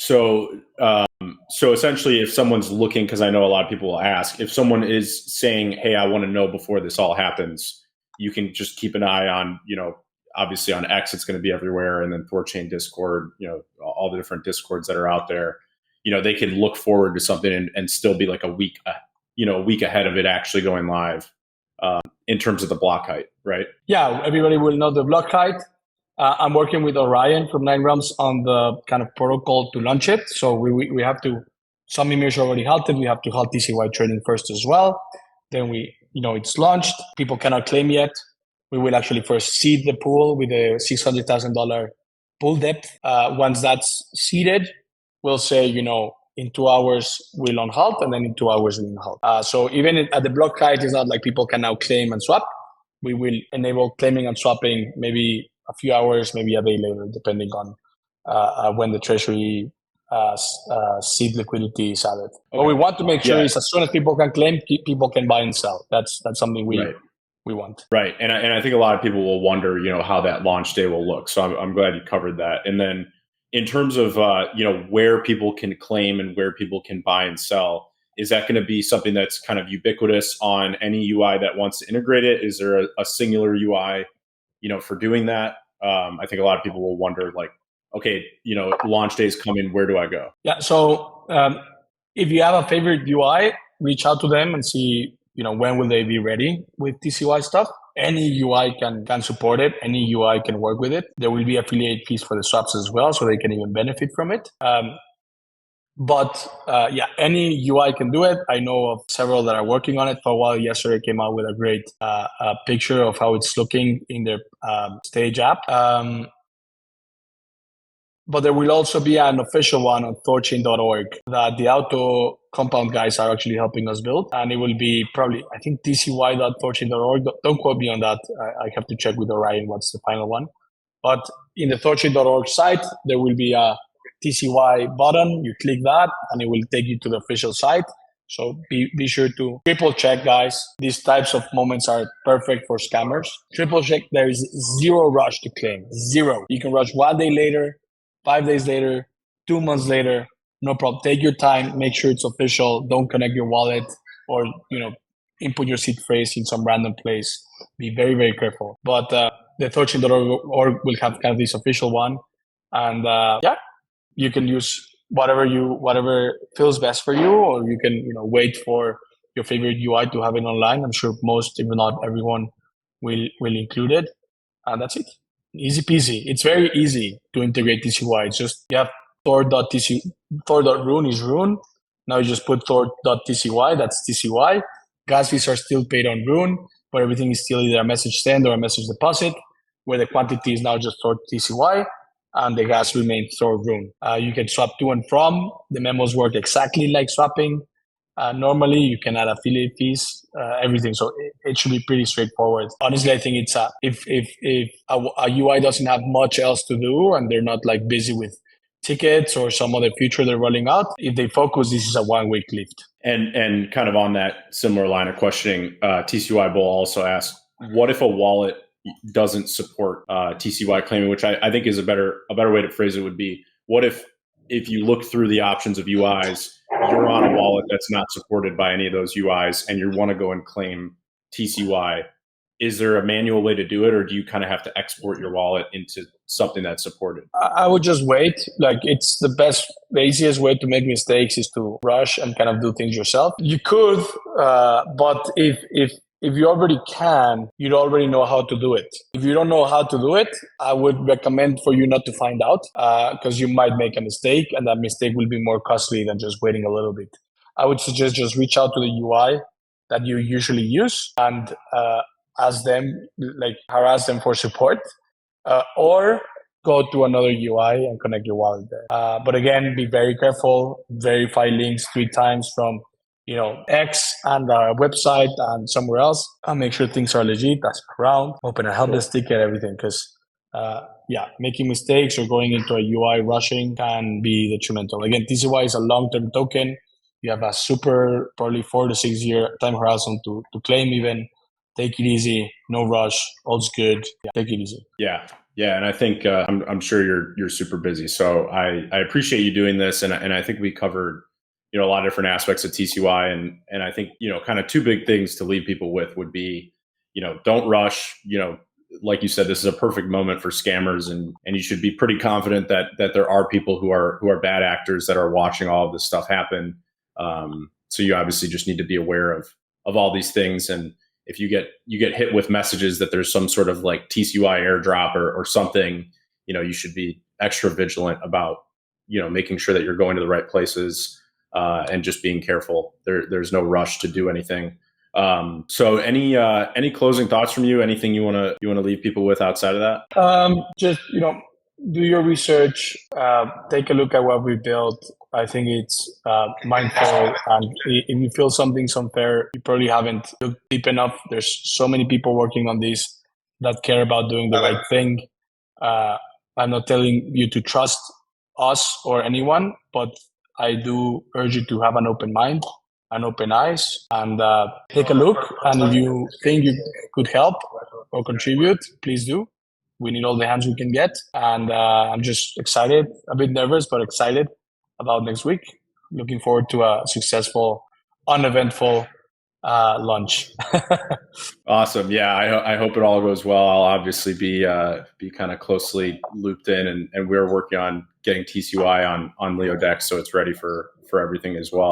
So essentially, if someone's looking, because I know a lot of people will ask, if someone is saying, "Hey, I want to know before this all happens," you can just keep an eye on, obviously on X, it's going to be everywhere, and then Thorchain Discord, all the different Discords that are out there. They can look forward to something and still be like a week ahead of it actually going live in terms of the block height, right? Yeah, everybody will know the block height. I'm working with Orion from 9Realms on the kind of protocol to launch it. So we have to, some emirs already halted. We have to halt TCY trading first as well. Then it's launched. People cannot claim yet. We will actually first seed the pool with a $600,000 pool depth. Once that's seeded, we'll say, in 2 hours we'll on halt, and then in 2 hours we'll on halt. So even at the block height, it's not like people can now claim and swap. We will enable claiming and swapping maybe a few hours, maybe a day later, depending on when the treasury seed liquidity is added. Okay. What we want to make sure is as soon as people can claim, people can buy and sell. That's something we want. Right, and I think a lot of people will wonder, how that launch day will look. So I'm glad you covered that. And then in terms of where people can claim and where people can buy and sell, is that going to be something that's kind of ubiquitous on any UI that wants to integrate it? Is there a singular UI, for doing that? I think a lot of people will wonder, like, okay, launch day is coming. Where do I go? Yeah. So if you have a favorite UI, reach out to them and see, when will they be ready with TCY stuff. Any UI can support it. Any UI can work with it. There will be affiliate fees for the swaps as well, so they can even benefit from it. But any UI can do it. I know of several that are working on it for a while. Yesterday came out with a great picture of how it's looking in their Stage app. But there will also be an official one on Thorchain.org that the Auto Compound guys are actually helping us build. And it will be probably, I think, TCY.Thorchain.org. Don't quote me on that. I have to check with Orion what's the final one. But in the Thorchain.org site, there will be a TCY button. You click that and it will take you to the official site. So be sure to triple check, guys. These types of moments are perfect for scammers. Triple check. There is zero rush to claim. Zero. You can rush 1 day later, 5 days later, 2 months later, no problem. Take your time, make sure it's official. Don't connect your wallet or, input your seed phrase in some random place. Be very, very careful. But the Thorchain.org will have kind of this official one. And you can use whatever feels best for you, or you can, wait for your favorite UI to have it online. I'm sure most, if not everyone, will include it. And that's it. Easy peasy. It's very easy to integrate TCY. It's just, you have Thor.rune is Rune. Now you just put Thor.tcy, that's TCY. Gas fees are still paid on Rune, but everything is still either a message send or a message deposit, where the quantity is now just Thor.tcy, and the gas remains Thor.rune. You can swap to and from. The memos work exactly like swapping. Normally, you can add affiliate fees, everything. So it should be pretty straightforward. Honestly, I think it's if a UI doesn't have much else to do and they're not like busy with tickets or some other feature they're rolling out, if they focus, this is a one-week lift. And kind of on that similar line of questioning, TCY Bull also asked, what if a wallet doesn't support TCY claiming, which I think is a better way to phrase it would be, what if you look through the options of UIs, you're on a wallet that's not supported by any of those UIs and you want to go and claim TCY, is there a manual way to do it, or do you kind of have to export your wallet into something that's supported? I would just wait. Like, it's the easiest way to make mistakes is to rush and kind of do things yourself. You could, but if you already can, you'd already know how to do it. If you don't know how to do it, I would recommend for you not to find out, because you might make a mistake, and that mistake will be more costly than just waiting a little bit. I would suggest just reach out to the UI that you usually use and ask them, harass them for support, or go to another UI and connect your wallet there. But again, be very careful. Verify links 3 times from X and our website and somewhere else, and make sure things are legit. Ask around, open a help desk ticket, everything. Because making mistakes or going into a UI rushing can be detrimental. Again, TCY is a long-term token. You have a super, probably 4 to 6 year time horizon to claim even. Take it easy, no rush, all's good. Yeah, take it easy. Yeah. Yeah, and I think I'm sure you're super busy, so I appreciate you doing this, and I think we covered a lot of different aspects of TCY, and I think kind of two big things to leave people with would be don't rush. Like you said, this is a perfect moment for scammers, and you should be pretty confident that there are people who are bad actors that are watching all of this stuff happen. So you obviously just need to be aware of all these things, and if you get hit with messages that there's some sort of like TCY airdrop or something, you should be extra vigilant about making sure that you're going to the right places and just being careful. There's no rush to do anything. So any closing thoughts from you? Anything you want to leave people with outside of that? Just do your research, take a look at what we built. I think it's mindful, and if you feel something's unfair, you probably haven't looked deep enough. There's so many people working on this that care about doing the right thing. I'm not telling you to trust us or anyone, but I do urge you to have an open mind and open eyes, and take a look. And if you think you could help or contribute, please do. We need all the hands we can get. And I'm just excited, a bit nervous, but excited about next week. Looking forward to a successful, uneventful launch. Awesome. Yeah, I hope it all goes well. I'll obviously be kind of closely looped in, and we're working on getting TCY on Leo Dex, so it's ready for everything as well.